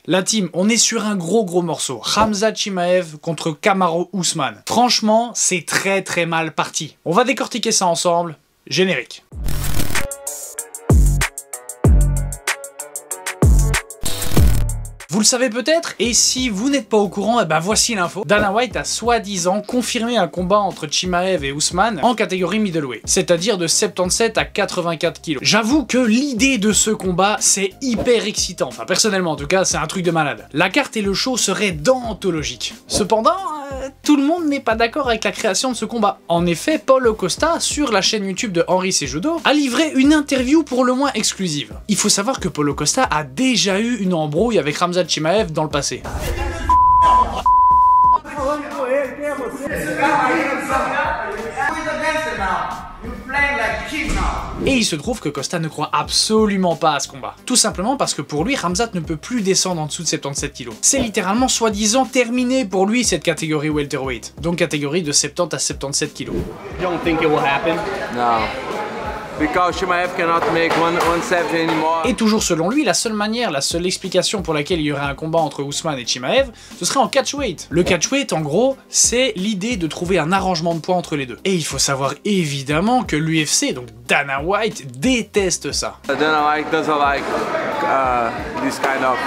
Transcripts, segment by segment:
La team, on est sur un gros morceau. Khamzat Chimaev contre Kamaru Usman. Franchement, c'est très mal parti. On va décortiquer ça ensemble. Générique. Vous le savez peut-être, et si vous n'êtes pas au courant, eh ben voici l'info. Dana White a soi-disant confirmé un combat entre Chimaev et Usman en catégorie middleweight, c'est-à-dire de 77 à 84 kg. J'avoue que l'idée de ce combat, c'est hyper excitant. Enfin, personnellement en tout cas, c'est un truc de malade. La carte et le show seraient d'anthologique. Cependant, tout le monde n'est pas d'accord avec la création de ce combat. En effet, Paulo Costa, sur la chaîne YouTube de Henry Cejudo, a livré une interview pour le moins exclusive. Il faut savoir que Paulo Costa a déjà eu une embrouille avec Khamzat Chimaev dans le passé. Et il se trouve que Costa ne croit absolument pas à ce combat. Tout simplement parce que pour lui, Khamzat ne peut plus descendre en dessous de 77 kg. C'est littéralement soi-disant terminé pour lui cette catégorie welterweight, donc catégorie de 70 à 77 kg. You don't think it will happen? No. Because Chimaev cannot make 170 anymore. Et toujours selon lui, la seule manière, la seule explication pour laquelle il y aurait un combat entre Usman et Chimaev, ce serait en catchweight. Le catchweight, en gros, c'est l'idée de trouver un arrangement de poids entre les deux. Et il faut savoir évidemment que l'UFC, donc Dana White, déteste ça. Dana White doesn't like this kind of,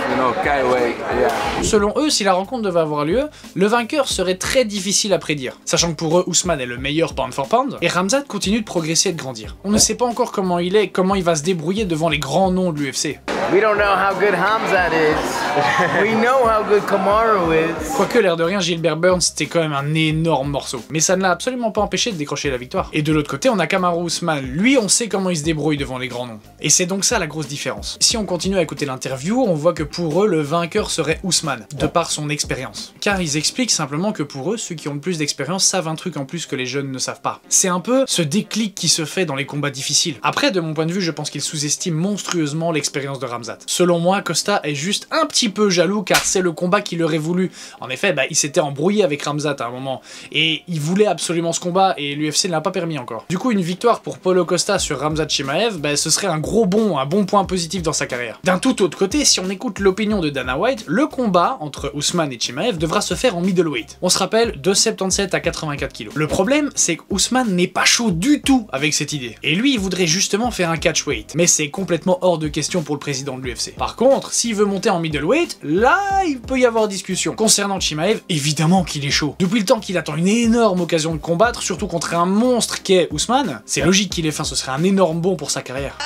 catchweight. Yeah. Selon eux, si la rencontre devait avoir lieu, le vainqueur serait très difficile à prédire, sachant que pour eux, Usman est le meilleur pound for pound, et Khamzat continue de progresser et de grandir. On ne sait pas encore comment il est, comment il va se débrouiller devant les grands noms de l'UFC. We don't know how good Khamzat is. We know how good Kamaru is. Quoique l'air de rien, Gilbert Burns c'était quand même un énorme morceau. Mais ça ne l'a absolument pas empêché de décrocher la victoire. Et de l'autre côté, on a Kamaru Usman. Lui, on sait comment il se débrouille devant les grands noms. Et c'est donc ça la grosse différence. Si on continue à écouter l'interview, on voit que pour eux, le vainqueur serait Usman, de par son expérience. Car ils expliquent simplement que pour eux, ceux qui ont le plus d'expérience savent un truc en plus que les jeunes ne savent pas. C'est un peu ce déclic qui se fait dans les combats difficiles. Après, de mon point de vue, je pense qu'ils sous-estiment monstrueusement l'expérience de Khamzat. Selon moi, Costa est juste un petit peu jaloux car c'est le combat qu'il aurait voulu. En effet, il s'était embrouillé avec Khamzat à un moment et il voulait absolument ce combat et l'UFC ne l'a pas permis encore. Du coup, une victoire pour Paulo Costa sur Khamzat Chimaev, ce serait un gros bond, un bon point positif dans sa carrière. D'un tout autre côté, si on écoute l'opinion de Dana White, le combat entre Usman et Chimaev devra se faire en middleweight. On se rappelle, de 77 à 84 kg. Le problème, c'est que Usman n'est pas chaud du tout avec cette idée. Et lui, il voudrait justement faire un catchweight. Mais c'est complètement hors de question pour le président de l'UFC. Par contre, s'il veut monter en middleweight, là, il peut y avoir discussion. Concernant Chimaev, évidemment qu'il est chaud. Depuis le temps qu'il attend une énorme occasion de combattre, surtout contre un monstre qu'est Usman, c'est logique qu'il ait faim, ce serait un énorme bond pour sa carrière.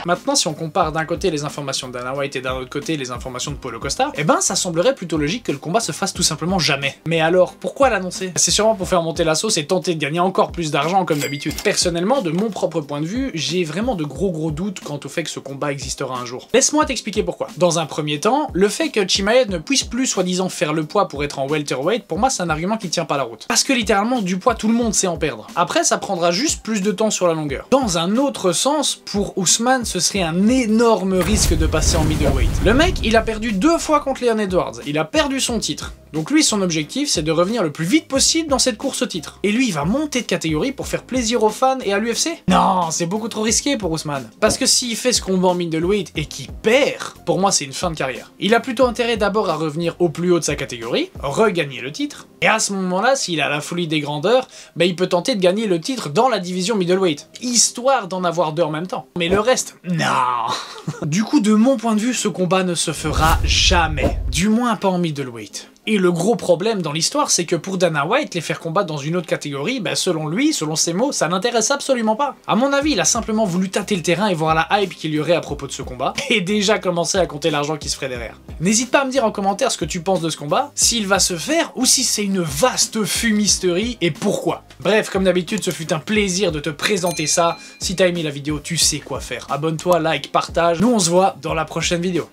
Maintenant, si on compare d'un côté les informations de Dana White et d'un autre côté les informations de Paulo Costa, ça semblerait plutôt logique que le combat se fasse tout simplement jamais. Mais alors, pourquoi l'annoncer? C'est sûrement pour faire monter la sauce et tenter de gagner encore plus d'argent comme d'habitude. Personnellement, de mon propre point de vue, j'ai vraiment de gros doutes quant au fait que ce combat existera un jour. Laisse-moi t'expliquer pourquoi. Dans un premier temps, le fait que Chimaev ne puisse plus soi-disant faire le poids pour être en welterweight, pour moi c'est un argument qui tient pas la route. Parce que littéralement, du poids tout le monde sait en perdre. Après, ça prendra juste plus de temps sur la longueur. Dans un autre sens, pour Usman, ce serait un énorme risque de passer en middleweight. Le mec, il a perdu 2 fois contre Leon Edwards, il a perdu son titre. Donc lui, son objectif, c'est de revenir le plus vite possible dans cette course au titre. Et lui, il va monter de catégorie pour faire plaisir aux fans et à l'UFC? Non, c'est beaucoup trop risqué pour Usman. Parce que s'il fait ce combat en middleweight et qu'il perd, pour moi, c'est une fin de carrière. Il a plutôt intérêt d'abord à revenir au plus haut de sa catégorie, regagner le titre, et à ce moment-là, s'il a la folie des grandeurs, il peut tenter de gagner le titre dans la division middleweight, histoire d'en avoir 2 en même temps. Mais le reste, non. Du coup, de mon point de vue, ce combat ne se fera jamais. Du moins pas en middleweight. Et le gros problème dans l'histoire, c'est que pour Dana White, les faire combattre dans une autre catégorie, selon lui, selon ses mots, ça n'intéresse absolument pas. À mon avis, il a simplement voulu tâter le terrain et voir la hype qu'il y aurait à propos de ce combat, et déjà commencer à compter l'argent qui se ferait derrière. N'hésite pas à me dire en commentaire ce que tu penses de ce combat, s'il va se faire, ou si c'est une vaste fumisterie, et pourquoi. Bref, comme d'habitude, ce fut un plaisir de te présenter ça. Si t'as aimé la vidéo, tu sais quoi faire. Abonne-toi, like, partage. Nous, on se voit dans la prochaine vidéo.